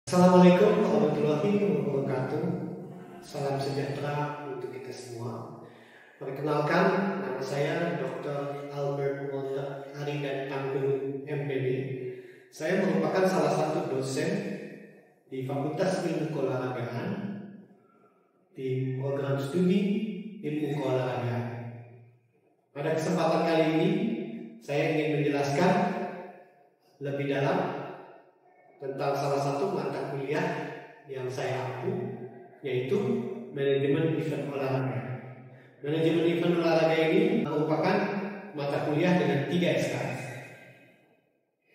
Assalamualaikum warahmatullahi wabarakatuh. Salam sejahtera untuk kita semua. Perkenalkan, nama saya Dr. Albert Walter Aridan Tanggung MPD. Saya merupakan salah satu dosen di Fakultas Ilmu Keolahragaan di program studi Ilmu Keolahragaan. Pada kesempatan kali ini, saya ingin menjelaskan lebih dalam tentang salah satu mata kuliah yang saya ampu, yaitu manajemen event olahraga. Manajemen event olahraga ini merupakan mata kuliah dengan 3 SKS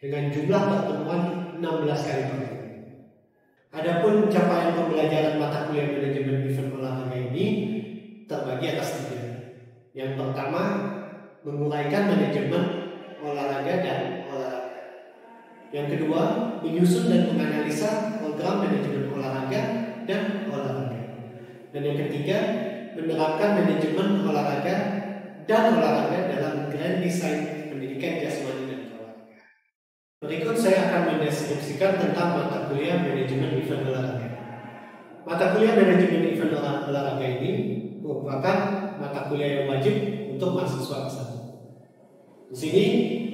dengan jumlah pertemuan 16 kali pertemuan. Adapun capaian pembelajaran mata kuliah manajemen event olahraga ini terbagi atas 3. Yang pertama, menguraikan manajemen olahraga dan olahraga. Yang kedua, menyusun dan menganalisa program manajemen olahraga dan olahraga. Dan yang ketiga, menerapkan manajemen olahraga dan olahraga dalam grand design pendidikan jasmani dan olahraga. Berikut saya akan mendeskripsikan tentang mata kuliah manajemen event olahraga. Mata kuliah manajemen event olahraga ini merupakan mata kuliah yang wajib untuk mahasiswa kelas 1. Di sini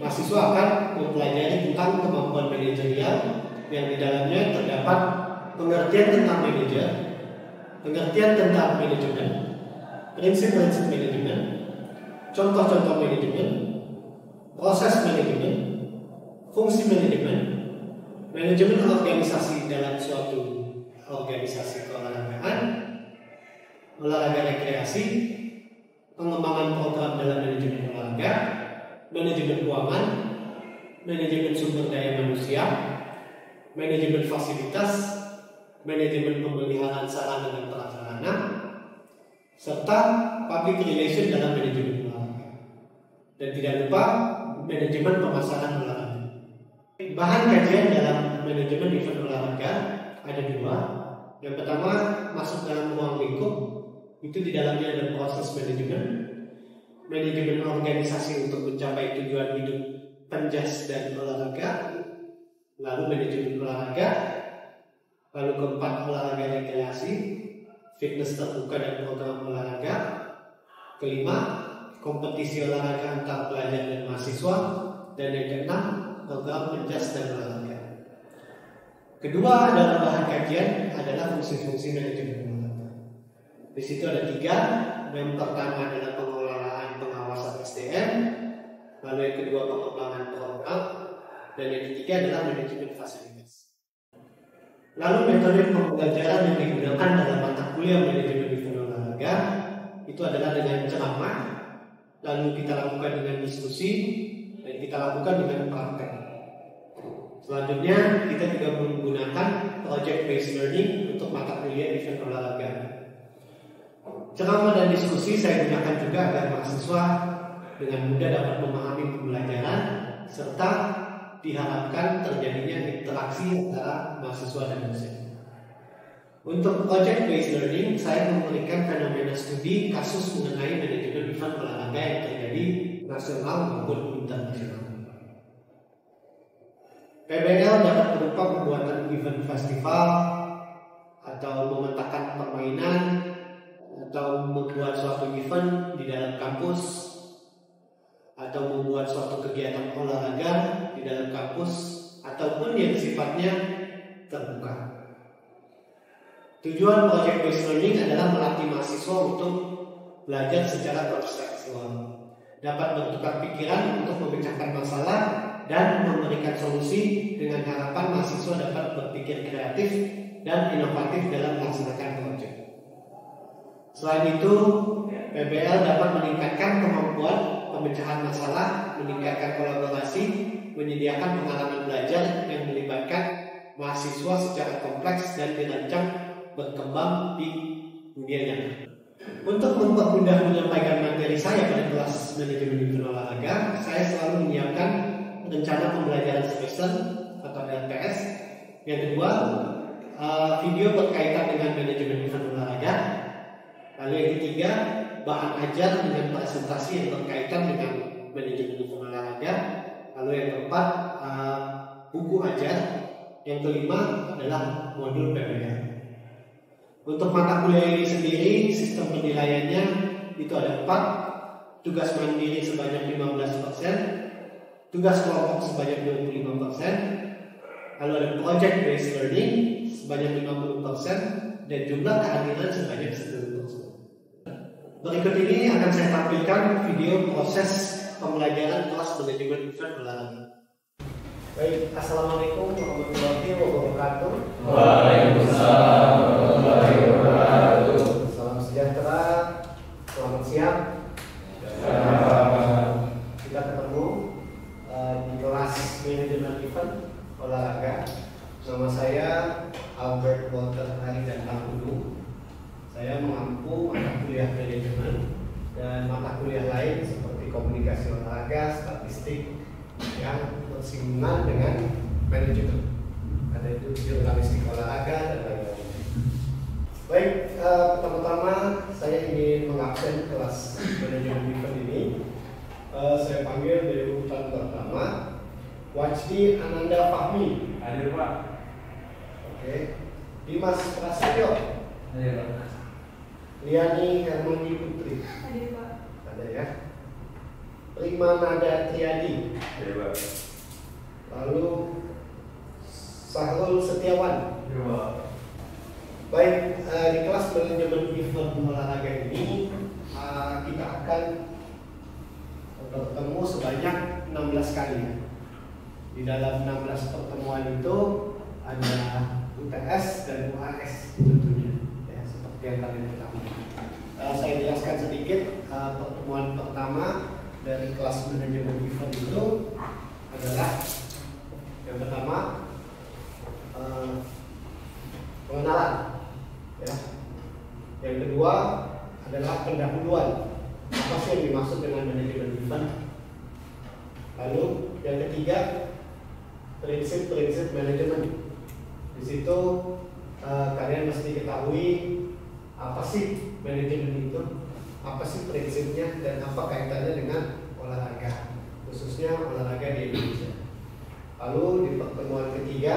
mahasiswa akan mempelajari tentang kemampuan manajerial yang di dalamnya terdapat pengertian tentang manajer, pengertian tentang manajemen, prinsip-prinsip manajemen, contoh-contoh manajemen, proses manajemen, fungsi manajemen, manajemen organisasi dalam suatu organisasi keolahragaan, olahraga rekreasi, pengembangan program dalam manajemen olahraga, manajemen keuangan, manajemen sumber daya manusia, manajemen fasilitas, manajemen pemeliharaan sarana dan prasarana, serta public relation dalam manajemen olahraga. Dan tidak lupa manajemen pemasaran olahraga. Bahan kajian dalam manajemen event olahraga ada 2. Yang pertama, masuk dalam ruang lingkup, itu di dalamnya ada proses manajemen organisasi untuk mencapai tujuan hidup penjas dan olahraga, lalu manajemen olahraga, lalu keempat olahraga rekreasi, fitness terbuka dan program olahraga, kelima kompetisi olahraga antar pelajar dan mahasiswa, dan yang keenam program penjas dan olahraga. Kedua dalam bahan kajian adalah fungsi-fungsi manajemen olahraga. Di situ ada 3. Yang pertama adalah pengawasan SDM, lalu yang kedua pengembangan program, dan yang ketiga adalah manajemen fasilitas. Lalu metode pembelajaran yang digunakan dalam mata kuliah manajemen event olahraga itu adalah dengan ceramah, lalu kita lakukan dengan diskusi, dan kita lakukan dengan praktek. Selanjutnya kita juga menggunakan project based learning untuk mata kuliah event olahraga. Ceramah dan diskusi saya gunakan juga agar mahasiswa dengan mudah dapat memahami pembelajaran serta diharapkan terjadinya interaksi antara mahasiswa dan dosen. Untuk project based learning, saya memberikan fenomena studi kasus mengenai manajemen event olahraga yang terjadi nasional maupun internasional. PBL dapat berupa pembuatan event festival atau memetakan permainan atau membuat suatu event di dalam kampus atau membuat suatu kegiatan olahraga di dalam kampus ataupun yang sifatnya terbuka. Tujuan project based learning adalah melatih mahasiswa untuk belajar secara konseptual, dapat bertukar pikiran untuk memecahkan masalah dan memberikan solusi dengan harapan mahasiswa dapat berpikir kreatif dan inovatif dalam melaksanakan proyek. Selain itu, PBL dapat meningkatkan kemampuan pemecahan masalah, meningkatkan kolaborasi, menyediakan pengalaman belajar yang melibatkan mahasiswa secara kompleks dan dirancang berkembang di dunia nyata. Untuk mempermudah menyampaikan materi saya pada kelas manajemen event olahraga, saya selalu menyiapkan rencana pembelajaran semester atau LPS. Yang kedua, video berkaitan dengan manajemen event olahraga. Lalu yang ketiga, bahan ajar dengan presentasi yang berkaitan dengan manajemen event olahraga. Lalu yang keempat, buku ajar Yang kelima adalah modul PPL. Untuk mata kuliah ini sendiri, sistem penilaiannya itu ada 4. Tugas mandiri sebanyak 15%, tugas kelompok sebanyak 25%, lalu ada project based learning sebanyak 50%, dan jumlah kehadiran sebanyak 10%. Berikut ini akan saya tampilkan video proses pembelajaran kelas manajemen event olahraga. Baik, assalamualaikum warahmatullahi wabarakatuh. Waalaikumsalam warahmatullahi wabarakatuh. Salam sejahtera, selamat siang. Kita ketemu di kelas manajemen event olahraga. Nama saya Albert Walter Ari dan Tanggudu. Saya mengampu mata kuliah manajemen dan mata kuliah lain seperti komunikasi olahraga, statistik yang bersinggungan dengan manajemen. Ada itu jurnalistik olahraga dan lain-lain. Baik, pertama-tama saya ingin mengabsen kelas manajemen event ini. Saya panggil dari urutan pertama Wajdi Ananda Fahmi. Hadir Pak. Oke. Dimas Prasetyo. Hadir Pak. Liani Hermani Putri. Hadir Pak. Ada ya. Prima Nada Triadi. Hadir Pak. Lalu Sahrul Setiawan. Hadir Pak. Baik, di kelas manajemen event olahraga ini kita akan bertemu sebanyak 16 kali ya. Di dalam 16 pertemuan itu ada UTS dan UAS tentunya ya, seperti yang kalian ketahui. Saya jelaskan sedikit pertemuan pertama dari kelas manajemen event itu adalah yang pertama pengenalan ya. Yang kedua adalah pendahuluan, apa sih yang dimaksud dengan manajemen event. Lalu yang ketiga prinsip-prinsip manajemen. Di situ kalian mesti ketahui apa sih manajemen itu, apa sih prinsipnya, dan apa kaitannya dengan olahraga, khususnya olahraga di Indonesia. Lalu di pertemuan ketiga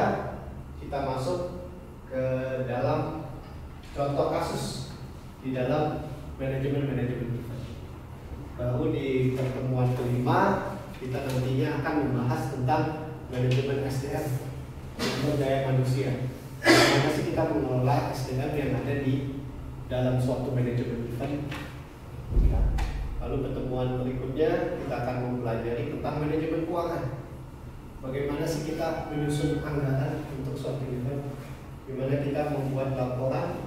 kita masuk ke dalam contoh kasus di dalam manajemen event. Baru di pertemuan kelima kita nantinya akan membahas tentang manajemen SDM, sumber daya manusia. Bagaimana sih kita mengelola SDM yang ada di dalam suatu manajemen event. Lalu pertemuan berikutnya kita akan mempelajari tentang manajemen keuangan. Bagaimana sih kita menyusun anggaran untuk suatu event, bagaimana kita membuat laporan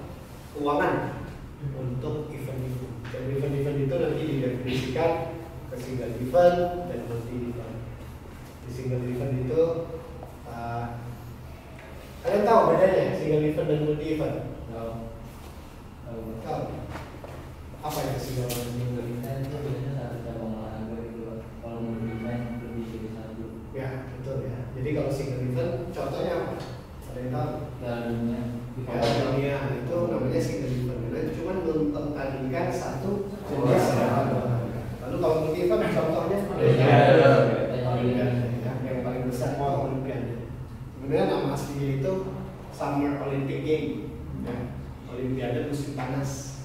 keuangan untuk event itu. Dan event-event itu nanti didefinisikan ke single event dan multi event. Di single event itu kalian tahu bedanya single event dan multi event? Tahu? Apa itu single event? Itu biasanya satu cabang olahraga itu. Kalau multi event lebih dari satu. Ya, betul ya. Jadi kalau single event contohnya apa? Ada yang tahu? Piala Dunia. Piala Dunia itu namanya single event. Karena cuma mempertandingkan satu jenis olahraga. Lalu kalau multi event contohnya Olimpiade, ya, yang paling besar Olimpiade. Sebenarnya nama aslinya itu Summer Olympic Game, ya, Olimpiade musim panas.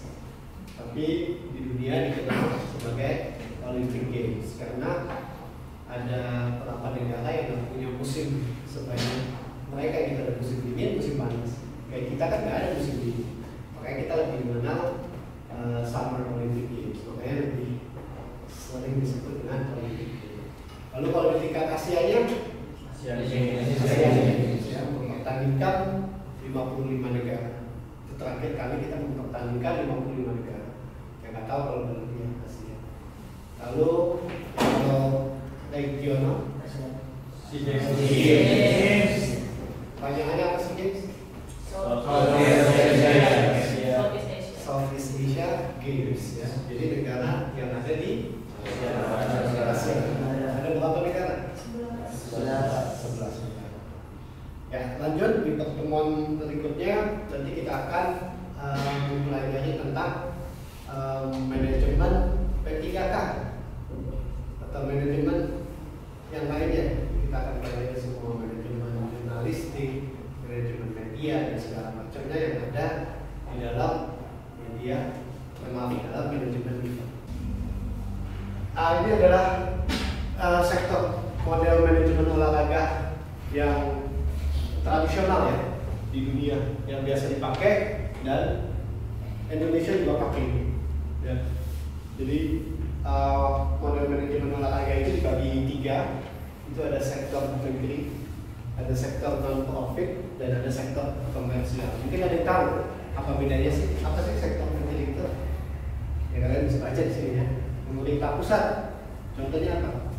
Tapi di dunia dikenal sebagai Olympic Games karena ada beberapa negara yang punya musim sebanyak mereka yang kita ada musim dingin, musim panas. Kayak kita kan nggak ada musim dingin, makanya kita lebih mengenal Summer Olympic Games, makanya lebih sering disebut dengan Olympic Games. Lalu kalau di tingkat Asia-nya, Asia ya, mempertandingkan 55 negara. Itu terakhir kali kita mempertandingkan 55 negara. Yang nggak tahu kalau berlebihan Asia. Lalu kalau regional, panjangannya apa sih Games? Southeast Asia Games ya. Jadi negara yang ada di Asia. Ada berapa negara? 11 negara. Ya, lanjut di pertemuan berikutnya nanti kita akan mempelajari tentang manajemen P3K atau manajemen yang lainnya. Kita akan pelajari semua manajemen jurnalistik, manajemen media dan segala macamnya yang ada di dalam media, di dalam manajemen event. Ini adalah sektor model manajemen olahraga yang tradisional ya di dunia, yang biasa dipakai dan Indonesia juga pakai ya. Jadi model manajemen olahraga itu dibagi 3. Itu ada sektor negeri, ada sektor non-profit, dan ada sektor komersial. Mungkin ada yang tahu apa bedanya sih? Apa sih sektor negeri itu? Ya kalian bisa baca di sini ya. Pemerintah pusat, contohnya apa?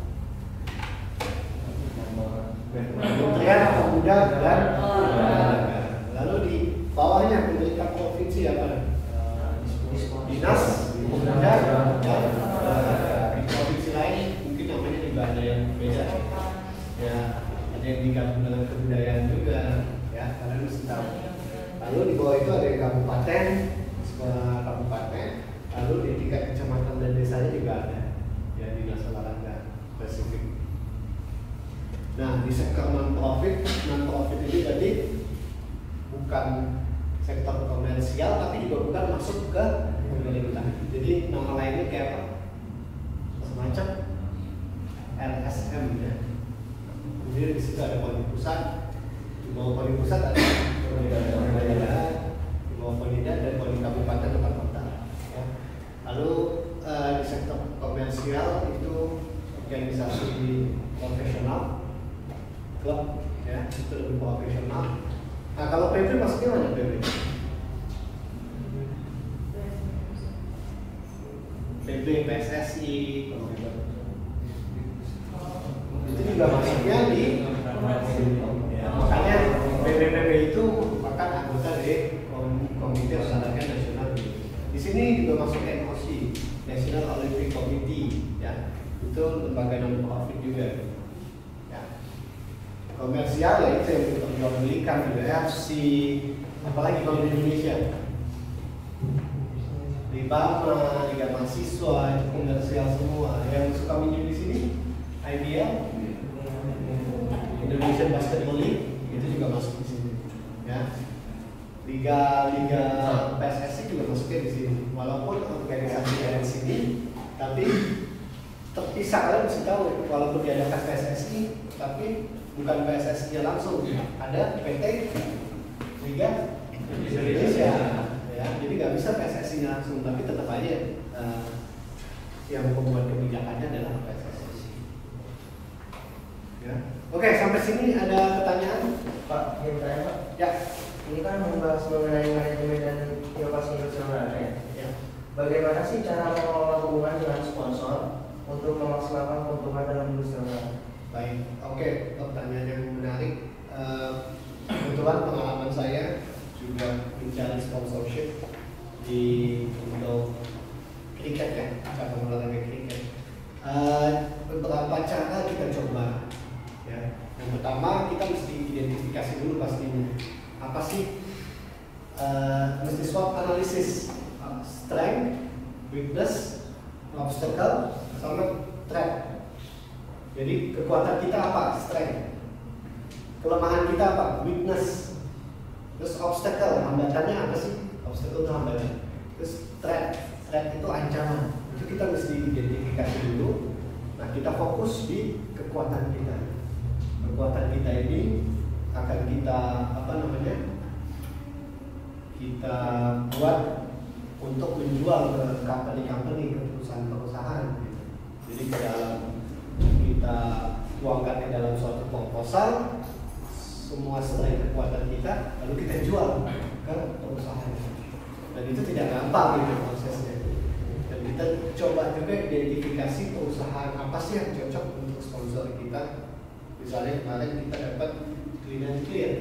Kementerian Pemuda dan Olahraga. Lalu di bawahnya pemerintah provinsi apa? Dinas Pemuda dan Olahraga. Di provinsi lain mungkin namanya juga ada yang beda. Ya, ada yang digabung dengan kebudayaan juga. Ya, kalian mesti tahu. Lalu di bawah itu ada yang kabupaten, sekolah kabupaten. Lalu di tingkat kecamatan dan desanya juga ada. Ya, dinas olahraga spesifik. Nah, di sektor non-profit ini berarti bukan sektor komersial, tapi juga bukan masuk ke pemerintah. Jadi nama lainnya kayak apa? Semacam LSM ya. Jadi di situ ada Poni Pusat, di bawah Poni Pusat ada Poni Daerah, di bawah Poni dan Poni Kabupaten atau kota. Ya. Lalu di sektor komersial itu organisasi profesional, klub, ya itu lebih profesional. Nah kalau PB maksudnya mana PB? PB, PSSI, itu juga masuknya di ya, makanya PB itu merupakan anggota dari Komite Olahraga Nasional. Di sini juga masuk NOC, National Olympic Committee, ya itu lembaga non-profit juga. Ya. Komersial ya itu yang diperjualbelikan juga FC, apalagi kalau di Indonesia. Libama, Liga Mahasiswa, itu komersial semua. Yang suka minjem di sini, IBL, Indonesian Basketball League, itu juga masuk di sini. Ya. Liga PSSI juga masuknya di sini. Walaupun organisasi dari sini, tapi terpisah. Kalian mesti tahu, walaupun diadakan PSSI, tapi bukan PSSI-nya langsung. Ada PT Liga Indonesia. Ya, jadi nggak bisa PSSI-nya langsung, tapi tetap aja yang membuat kebijakannya adalah PSSI. Ya. Oke, sampai sini ada pertanyaan, Pak? Yang tanya Pak? Ya. Ini kan membahas mengenai manajemen dan inovasi industri olahraga ya. Ya. Bagaimana sih cara mengelola hubungan dengan sponsor untuk memaksimalkan keuntungan dalam industri olahraga? Baik, oke, pertanyaan yang menarik. Kebetulan pengalaman saya juga mencari sponsorship di untuk kriket ya, cabang olahraga kriket. Beberapa cara kita coba. Ya. Yang pertama kita mesti identifikasi dulu pastinya apa sih, mesti SWOT analisis, strength, weakness, obstacle, sama threat. Jadi kekuatan kita apa? Strength. Kelemahan kita apa? Weakness. Terus obstacle, hambatannya apa sih? Obstacle itu hambatan. Terus threat itu ancaman. Itu kita mesti identifikasi dulu. Nah, kita fokus di kekuatan kita. Kekuatan kita ini akan kita kita buat untuk menjual ke company, ke perusahaan-perusahaan. Jadi kita tuangkan ke dalam suatu proposal semua strength kekuatan kita, lalu kita jual ke perusahaan. Dan itu tidak gampang gitu prosesnya. Dan kita coba juga identifikasi perusahaan apa sih yang cocok untuk sponsor kita. Misalnya kemarin kita dapat Clean and Clear.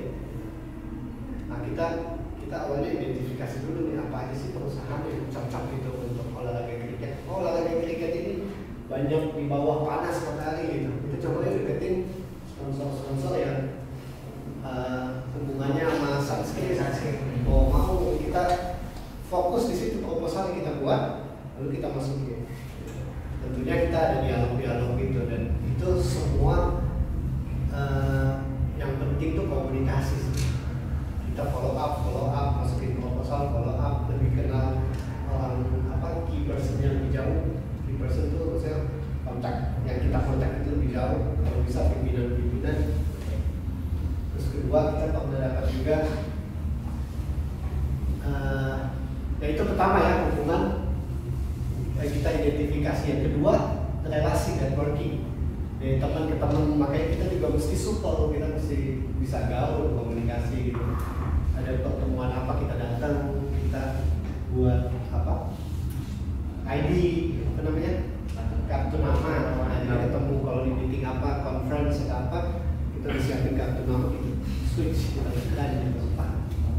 Nah kita awalnya identifikasi dulu nih apa aja sih perusahaan yang cocok gitu untuk olahraga kriket. Oh, olahraga kriket ini banyak di bawah panas matahari gitu. Kita coba deketin sponsor-sponsor yang hubungannya sama sunscreen. Oh mau kita fokus di situ proposal yang kita buat, lalu kita masukin. Tentunya kita ada dialog-dialog gitu dan itu semua yang penting tuh komunikasi sih. saya pernah dapat juga. Ya itu pertama ya, hubungan kita identifikasi. Yang kedua, relasi networking. Dari teman ke teman, makanya kita juga mesti supel, kita mesti bisa gaul, komunikasi gitu. Ada pertemuan apa kita datang, kita buat apa? ID, apa namanya? Kartu nama. Jadi ketemu kalau di meeting apa, conference atau apa, kita siapin kartu nama, kita switch, kita tekan di tempat.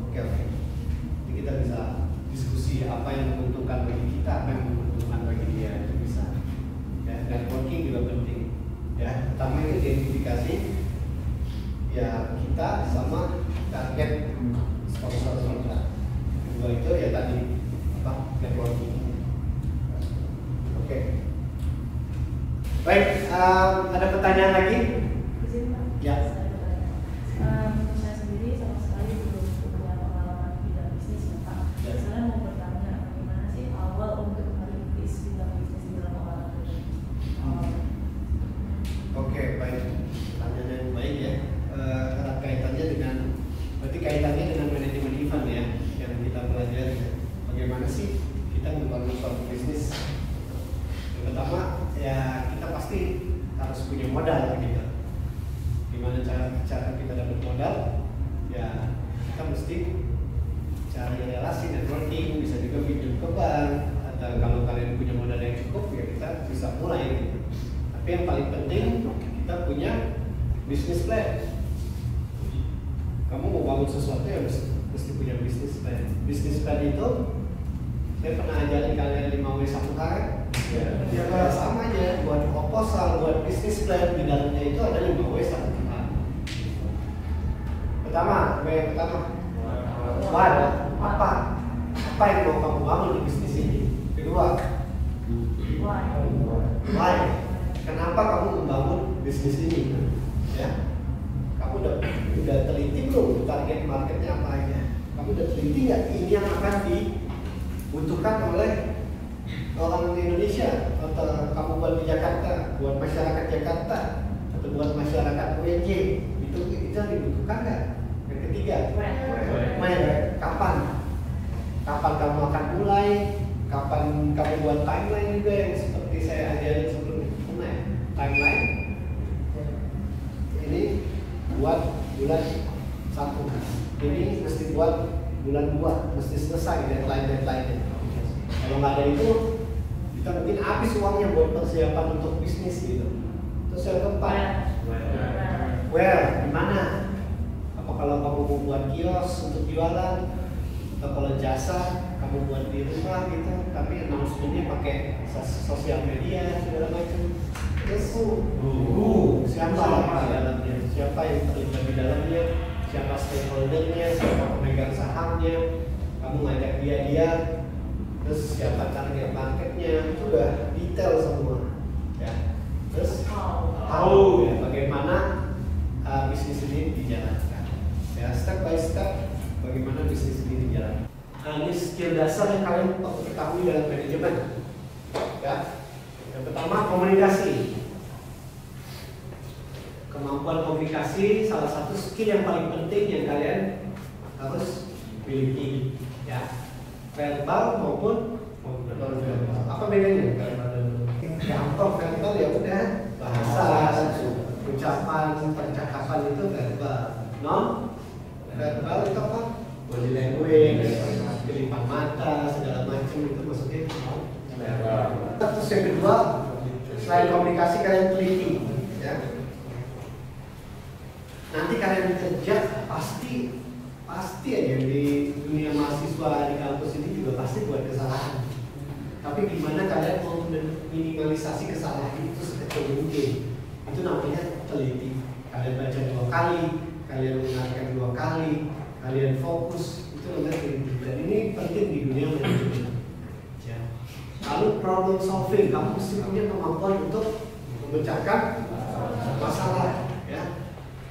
Oke. Jadi kita bisa diskusi apa yang menguntungkan bagi kita, apa yang menguntungkan bagi dia, itu bisa. Ya, networking juga penting. Ya, pertama itu identifikasi ya kita sama target sponsor kita. Kedua itu ya tadi apa, networking. Oke. Baik, ada pertanyaan lagi? Izin, Pak? Ya. Untuk saya sendiri sama sekali belum punya pengalaman bidang bisnis ya, Pak. Ya. Saya mau bertanya bagaimana sih awal untuk merintis bidang bisnis di dalam olahraga? Oke, baik. Pertanyaan yang baik ya. Erat kaitannya dengan, berarti kaitannya dengan manajemen event ya, yang kita pelajari. Bagaimana sih kita membangun suatu bisnis? Yang pertama, ya kita pasti harus punya modal gitu. Gimana cara kita dapat modal? Ya kita mesti cari relasi networking, bisa juga pinjam ke bank, atau kalau kalian punya modal yang cukup ya kita bisa mulai gitu. Tapi yang paling penting kita punya bisnis plan. Kamu mau bangun sesuatu ya mesti punya bisnis plan. Bisnis plan itu saya pernah ajarin kalian 5W1H. Ya sama aja, buat proposal, buat bisnis plan, di dalamnya itu ada 5W1H. Pertama, W pertama. Why? Apa yang mau kamu bangun di bisnis ini? Kedua, why? Kenapa kamu membangun bisnis ini? Ya, kamu udah teliti belum target marketnya apa aja? Kamu udah teliti nggak ini yang akan dibutuhkan oleh orang Indonesia, atau kamu buat di Jakarta, buat masyarakat Jakarta, atau buat masyarakat UNJ, itu yang dibutuhkan nggak? Yang ketiga, kapan kamu akan mulai? Kapan kamu buat timeline juga yang seperti saya ajarin sebelumnya? Timeline ini buat bulan 1, ini mesti buat bulan 2, mesti selesai deadline-nya. Kalau nggak ada itu, kita mungkin habis uangnya buat persiapan untuk bisnis gitu. Terus yang keempat, where, di mana? Apa kalau kamu mau buat kios untuk jualan, atau kalau jasa kamu buat di rumah gitu, tapi announcement-nya pakai sosial media segala macam. Terus siapa di dalamnya? Siapa yang terlibat di dalamnya? Siapa stakeholdernya? Siapa pemegang sahamnya? Kamu ngajak dia. Terus siapa target marketnya? Itu udah detail semua. Ya. Terus how ya, bagaimana bisnis ini dijalankan? Ya, step by step bagaimana bisnis ini dijalankan. Nah, ini skill dasar yang kalian perlu ketahui dalam manajemen. Ya. Yang pertama, komunikasi. Kemampuan komunikasi salah satu skill yang paling penting yang kalian harus miliki. Ya. Verbal maupun non verbal. Apa bedanya? Gampang verbal ya udah bahasa, ucapan, percakapan itu verbal. Non verbal itu apa? Body language, kelipan mata, segala macam itu maksudnya non verbal. Terus yang kedua, selain komunikasi kalian teliti, ya. Nanti kalian kerja pasti aja di dunia mahasiswa di kampus ini juga pasti buat kesalahan. Tapi gimana kalian mau minimalisasi kesalahan itu sekecil mungkin? Itu namanya teliti. Kalian baca 2 kali, kalian mendengarkan 2 kali, kalian fokus, itu namanya teliti. Dan ini penting di dunia manajemen. Ya. Lalu problem solving, kamu mesti punya kemampuan untuk memecahkan masalah. Ya.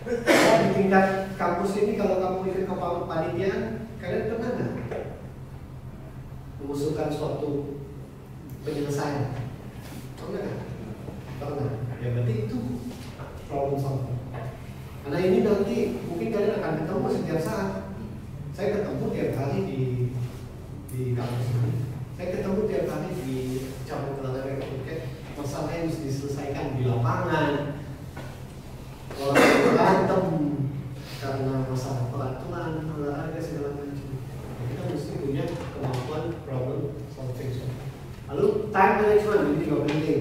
Di tingkat kampus ini kalau kamu ikut kepanitiaan, kalian pernah nggak mengusulkan suatu penyelesaian? Pernah nggak? Pernah. Ya berarti itu problem solving. Karena ini nanti mungkin kalian akan ketemu tiap saat. Saya ketemu tiap hari di kampus ini. Saya ketemu tiap hari di cabang olahraga kriket. Masalah yang harus diselesaikan di lapangan. Orang berantem karena masalah peraturan olahraga segala macam. Kita mesti punya kemampuan problem solving. Lalu time management ini juga penting.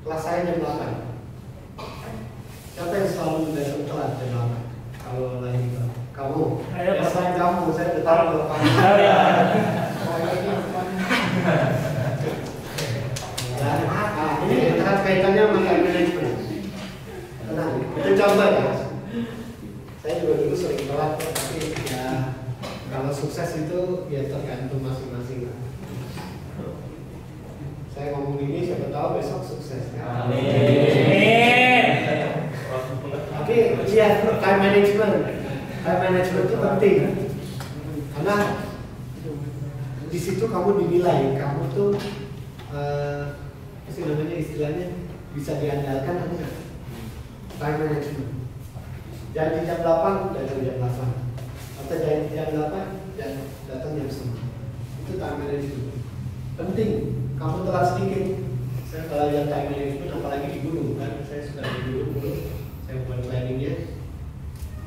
Kelas saya jam 8. Siapa yang selalu datang telat jam 8? Kalau lagi kamu, ya selain kamu, saya tetap ke lapangan. Ini terkait kaitannya sama time management. Tenang, kita coba ya. Saya juga dulu sering telat, tapi ya kalau sukses itu ya tergantung masing-masing. Saya ngomong ini siapa tahu besok sukses. Amin. Tapi ya time management itu penting karena di situ kamu dinilai kamu tuh apa sih namanya istilahnya bisa diandalkan atau enggak. Time management. Jangan jam 8 datang jam 8 atau jangan jam 8 dan datang jam 9. Itu time management penting. Kamu telat sedikit. Saya kalau lihat time management apalagi di gunung kan, saya sudah di gunung dulu. Saya buat planningnya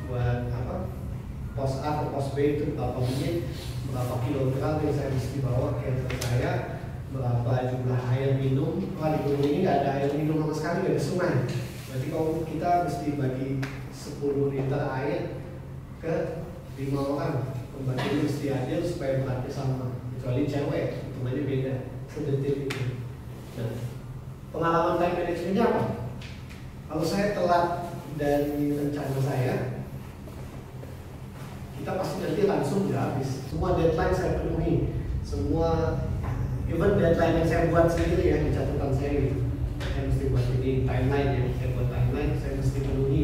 buat apa? Pos A ke pos B itu berapa menit, berapa kilogram yang saya mesti bawa ke handphone saya, berapa jumlah air minum. Wah, di gunung ini nggak ada air minum sama sekali, nggak ada sungai. Berarti kalau kita mesti bagi 10 liter air ke 5 orang. Pembagian mesti adil supaya beratnya sama. Kecuali cewek, hitungannya beda. Sedetil itu. Nah, pengalaman time managementnya apa? Kalau saya telat dari rencana saya, kita pasti nanti langsung udah habis. Semua deadline saya penuhi, semua even deadline yang saya buat sendiri ya di catatan saya gitu. Saya mesti buat ini timeline ya, saya buat timeline, saya mesti penuhi.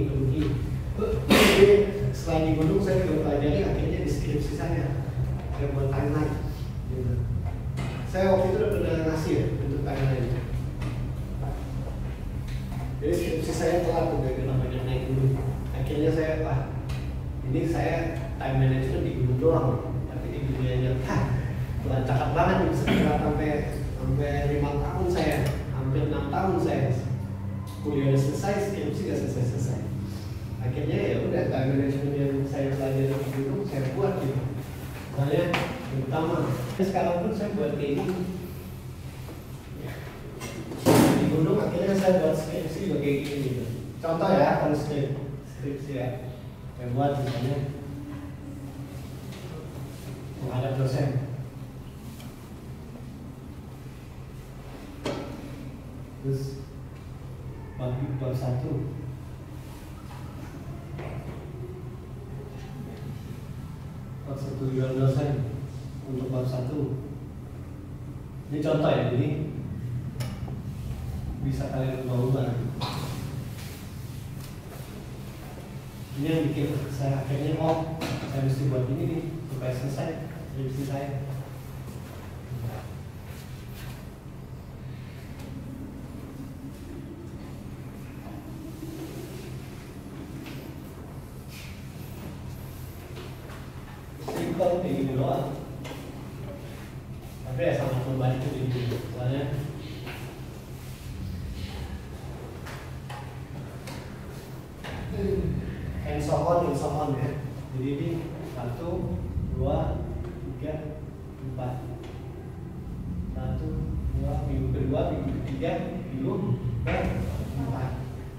Jadi selain di gunung saya juga pelajari akhirnya di skripsi saya buat timeline. Gitu. Saya waktu itu udah pernah ngasih ya untuk timeline. Jadi skripsi saya telat udah namanya naik gunung. Akhirnya saya ini saya time management di gunung doang, tapi di dunia nyata telah cakap banget nih, sekitar sampai 5 tahun saya, hampir 6 tahun saya kuliah udah selesai, skripsi gak selesai. Akhirnya ya udah time management yang saya pelajari di gunung saya buat gitu. Soalnya yang utama, sekarang pun saya buat kayak gini. Di gunung akhirnya saya buat skripsi juga kayak gini gitu. Contoh ya, kalau skripsi ya, saya buat misalnya menghadap dosen. Terus bab 1 persetujuan dosen untuk bab 1. Ini contoh ya, jadi bisa kalian ubah-ubah. Ini yang bikin saya akhirnya saya mesti buat ini nih supaya selesai skripsi saya. Simple kayak gini doang. Tapi ya sangat membantu ini, soalnya and so on ya. Jadi ini 1, 2, 3, 4. 1, 2, minggu kedua, minggu ketiga, minggu keempat.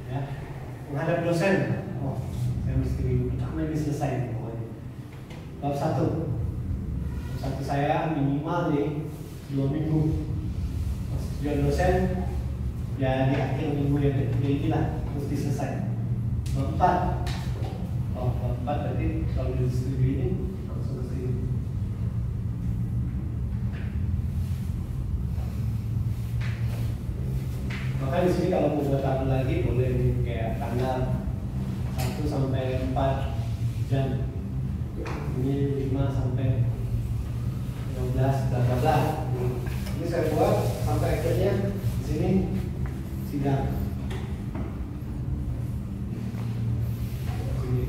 Ya. Menghadap dosen. Saya mesti minggu pertama ini selesai. Bab 1 saya minimal nih 2 minggu. Persetujuan dosen ya di akhir minggu yang ketiga inilah mesti selesai. Bab 4 berarti kalau disetujui ini langsung ke sini. Maka di sini kalau mau buat tabel lagi boleh nih, kayak tanggal 1 sampai 4 jam. Ini 5 sampai 15 bla bla bla. Ini saya buat sampai akhirnya di sini sidang. Sini.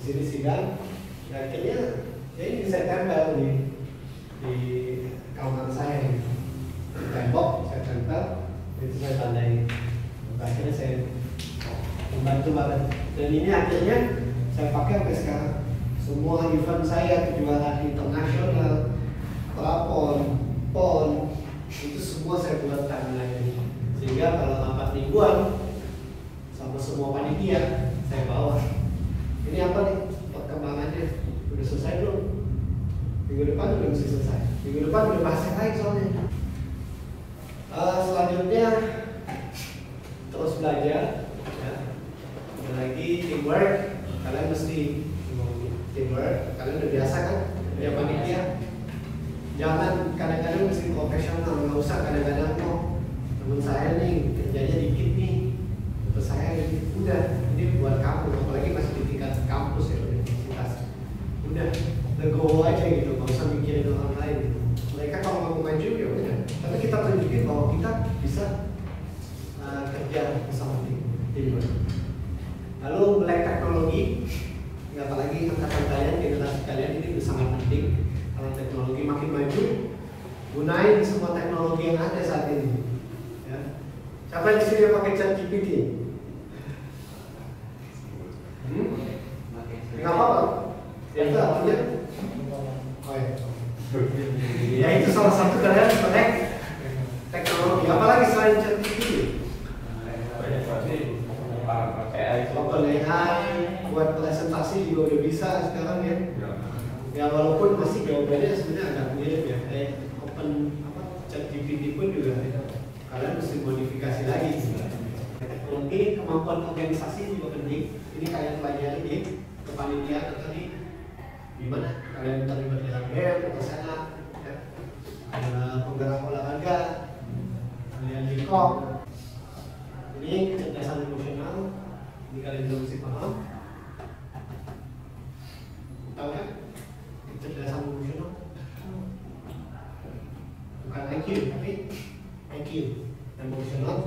di sini sidang. Akhirnya ya ini saya tempel di kamar saya, di tembok saya tempel, itu saya tandai. Akhirnya saya membantu banget. Dan ini akhirnya saya pakai sampai sekarang. Semua event saya, kejuaraan internasional, pelapon, pon, itu semua saya buat timeline. Sehingga kalau 4 mingguan sama semua panitia saya bawa. Ini apa nih perkembangannya? Udah selesai belum? Minggu depan udah mesti selesai. Minggu depan udah bahas yang lain soalnya. Selanjutnya terus belajar. Ya. Ada lagi teamwork. Kalian mesti teamwork. Kalian udah biasa kan? Ya panitia. Jangan kadang-kadang mesti profesional. Nggak usah kadang-kadang temen saya nih kerjanya dikit nih. Terus saya udah ini buat kamu. Apalagi masih di tingkat kampus ya universitas. Udah legowo aja gitu. Nggak usah mikirin orang lain. Gitu. Mereka kalau mau maju ya udah. Tapi kita tunjukin bahwa kita bisa kerja bersama tim. Lalu melek teknologi. Apalagi angkatan kalian, generasi kalian ini sangat penting. Kalau teknologi makin maju, gunain semua teknologi yang ada saat ini. Ya. Siapa di sini yang pakai ChatGPT? Nggak apa-apa. Itu artinya. Oh ya. Ya itu salah satu kalian melek teknologi. Apalagi selain ChatGPT? OpenAI buat presentasi juga udah bisa sekarang ya. Ya walaupun masih jawabannya sebenarnya agak mirip ya. ChatGPT pun juga kalian mesti modifikasi lagi. Teknologi, kemampuan organisasi juga penting. Ini kalian pelajari di kepanitiaan atau di gimana kalian terlibat dalam BEM atau senat, ya. Ada penggerak olahraga, kalian di KOP. Ini kecerdasan emosional. Ini kalian juga mesti paham. Tahu kan? Kecerdasan emosional bukan IQ, tapi EQ, emotional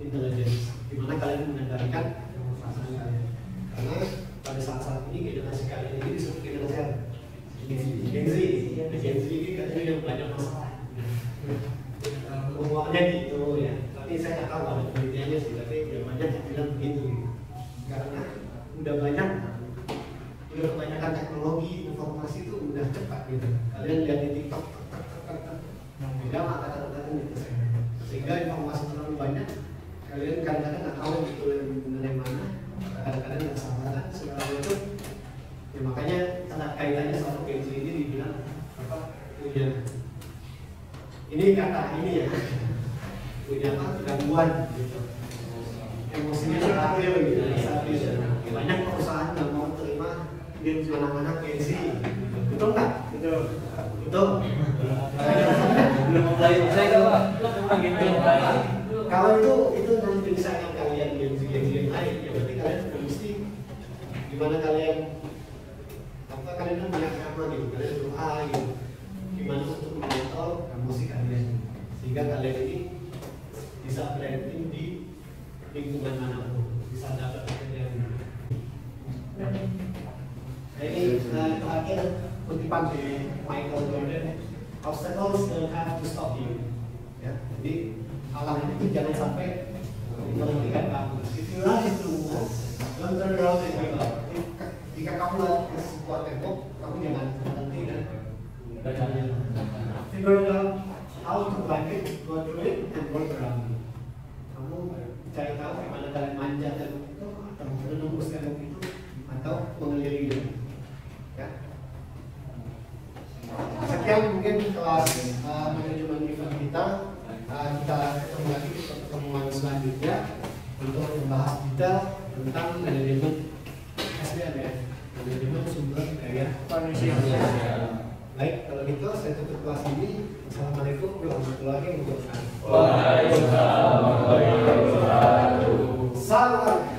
intelligence. Dimana kalian mengendalikan perasaan kalian. Karena pada saat-saat ini generasi kalian ini disebut generasi apa? Gen Z. Gen Z ini katanya yang banyak masalah. Umumnya gitu ya. Tapi saya nggak tahu ada penelitiannya sih. Tapi yang banyak yang bilang begitu. Karena udah kebanyakan teknologi informasi itu udah cepat gitu. Kalian lihat di TikTok, beda kata-kata gitu. Sehingga informasi terlalu banyak, kalian kadang-kadang nggak tahu betul yang benar yang mana, kadang-kadang nggak salah segala itu. Ya makanya kaitannya sama Gen Z ini dibilang apa? Punya ini kata ini ya, punya apa? Gangguan gitu. Emosinya stabil gitu, stabil. Banyak perusahaan nggak mau terima anak-anak Gen Z, betul nggak? Betul. Kalau itu nanti misalkan kalian Gen Z yang lain, ya berarti kalian mesti gimana kalian kan banyak apa gitu, kalian doa gitu, gimana untuk mengontrol emosi kalian sehingga kalian ini bisa branding di lingkungan manapun, bisa dapat pekerjaan. Ini terakhir kutipan dari Michael Jordan, obstacles don't have to stop you. Ya, jadi halangan itu jangan sampai menghentikan kamu. If you run into walls, don't turn around and give up. Jika kamu lari ke sebuah tembok, kamu jangan berhenti dan figure out how to climb it, go through it, and work around it. Kamu cari tahu bagaimana kalian manjat tembok itu, atau menembus tembok itu, atau mengelilingi. Ya. Sekian mungkin kelas manajemen event kita. Kita ketemu lagi di pertemuan selanjutnya untuk membahas detail tentang manajemen SDM ya, manajemen sumber daya manusia. Baik, kalau gitu saya tutup kelas ini. Assalamualaikum warahmatullahi wabarakatuh. Waalaikumsalam warahmatullahi wabarakatuh. Salam.